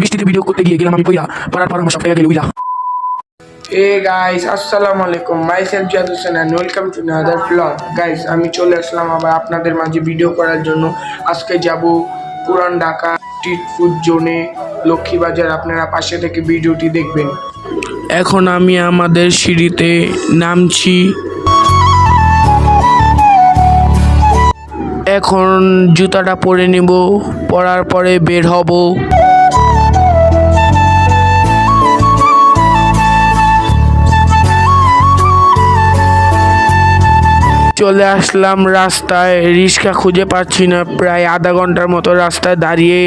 বৃষ্টিতে ভিডিও করতে গিয়ে গেলাম আমি পইরা, পড়ার পর আমার সব হয়ে গেল উইলা। Hey guys, আসসালামু আলাইকুম, myself জাদু Hossain and welcome to another vlog. Guys, আমি চলে আসলাম আবার আপনাদের মাঝে ভিডিও করার জন্য। আজকে যাব পুরান ঢাকা স্ট্রিট ফুড জোনে লক্ষ্মীবাজার। আপনারা পাশে থেকে ভিডিওটি দেখবেন। এখন আমি আমাদের সিঁড়িতে নামছি। এখন জুতাটা পরে নিব, পরার পরে বের হব। চলে আসলাম রাস্তায়, রিক্সা খুঁজে পাচ্ছি না। প্রায় আধা ঘন্টার মতো রাস্তায় দাঁড়িয়ে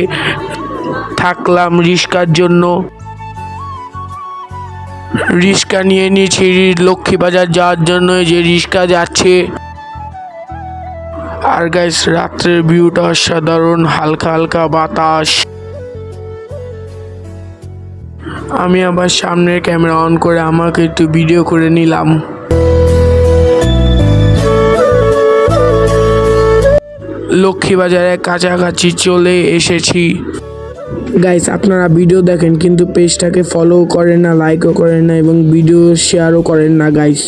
থাকলাম রিক্সার জন্য। রিক্সা নিয়ে নিয়েছি লক্ষ্মীবাজার যাওয়ার জন্য, যে রিক্সা যাচ্ছে। আর গাইস, রাত্রের ভিউটা অসাধারণ, হালকা হালকা বাতাস। আমি আবার সামনের ক্যামেরা অন করে আমাকে একটু ভিডিও করে নিলাম। লক্ষ্মীবাজারের কাছাকাছি চলে এসেছি। গাইস, আপনারা ভিডিও দেখেন কিন্তু পেজটাকে ফলো করেন না, লাইকও করেন না এবং ভিডিও শেয়ারও করেন না গাইস।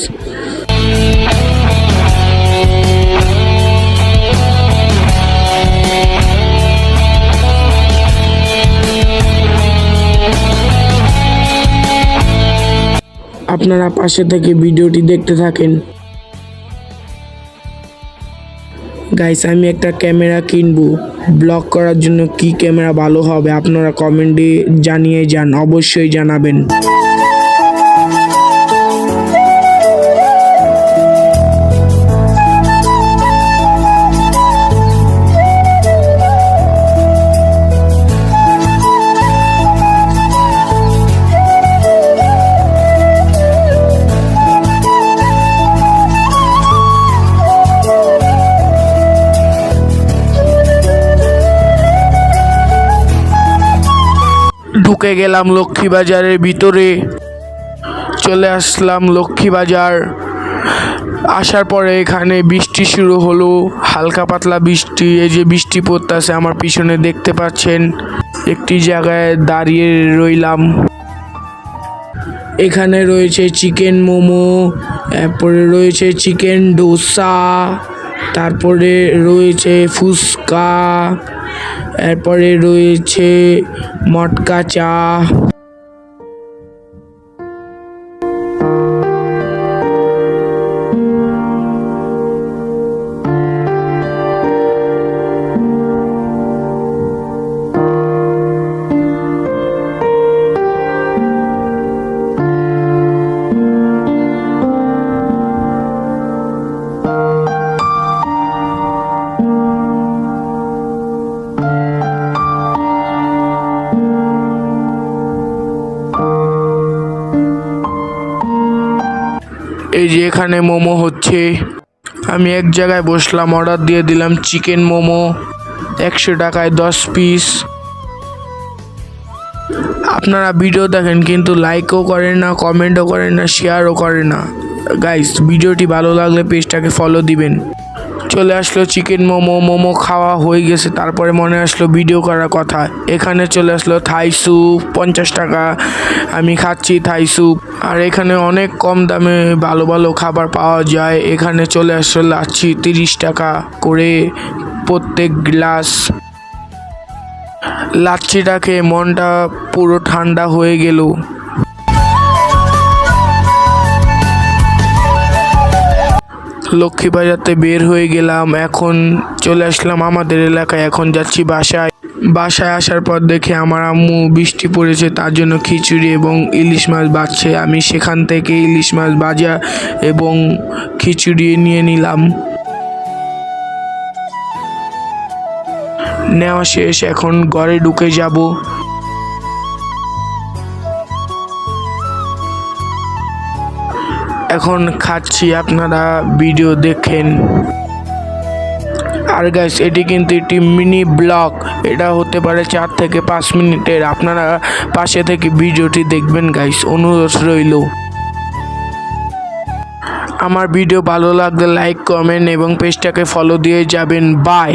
আপনারা পাশে থেকে ভিডিওটি দেখতে থাকেন। গাইস, আমি একটা ক্যামেরা কিনবো। ব্লগ করার জন্য কি ক্যামেরা ভালো হবে আপনারা কমেন্টে জানিয়ে যান, অবশ্যই জানাবেন। ঢুকে গেলাম লক্ষ্মীবাজারের ভিতরে। চলে আসলাম লক্ষ্মীবাজার। আসার পরে এখানে বৃষ্টি শুরু হলো, হালকা পাতলা বৃষ্টি। এই যে বৃষ্টি পড়তেছে আমার পিছনে দেখতে পাচ্ছেন। একটি জায়গায় দাঁড়িয়ে রইলাম। এখানে রয়েছে চিকেন মোমো, তারপরে রয়েছে চিকেন ডোসা, তারপরে রয়েছে ফুচকা, এরপরে রয়েছে মটকা চা। এই যে এখানে মোমো হচ্ছে। আমি এক জায়গায় বসলাম, অর্ডার দিয়ে দিলাম চিকেন মোমো 100 টাকায় 10 পিস। আপনারা ভিডিও দেখেন কিন্তু লাইকও করেন না, কমেন্টও করেন না, শেয়ারও করেন না। গাইস, ভিডিওটি ভালো লাগলে পেজটাকে ফলো দিবেন। চলে আসলো চিকেন মোমো খাওয়া হয়ে গেছে। তারপরে মনে আসলো ভিডিও করার কথা। এখানে চলে আসলো থাই স্যুপ 50 টাকা। আমি খাচ্ছি থাই স্যুপ। আর এখানে অনেক কম দামে ভালো ভালো খাবার পাওয়া যায়। এখানে চলে আসলো লাচ্ছি 30 টাকা করে প্রত্যেক গ্লাস। লাচ্ছিটা খেয়ে মনটা পুরো ঠান্ডা হয়ে গেল। লক্ষ্মীবাজারতে বের হয়ে গেলাম। এখন চলে আসলাম আমাদের এলাকায়। এখন যাচ্ছি বাসায়। বাসায় আসার পর দেখে আমার আম্মু বৃষ্টি পড়েছে, তার জন্য খিচুড়ি এবং ইলিশ মাছ বাজছে। আমি সেখান থেকে ইলিশ মাছ ভাজা এবং খিচুড়ি নিয়ে নিলাম। নেওয়া শেষ, এখন ঘরে ঢুকে যাব। এখন খাচ্ছি, আপনারা ভিডিও দেখেন। আর গাইস, এটি কিন্তু একটি মিনি ব্লগ। এটা হতে পারে 4 থেকে 5 মিনিটের। আপনারা পাশে থেকে ভিডিওটি দেখবেন গাইস, অনুরোধ রইল। আমার ভিডিও ভালো লাগলে লাইক, কমেন্ট এবং পেজটাকে ফলো দিয়ে যাবেন। বাই।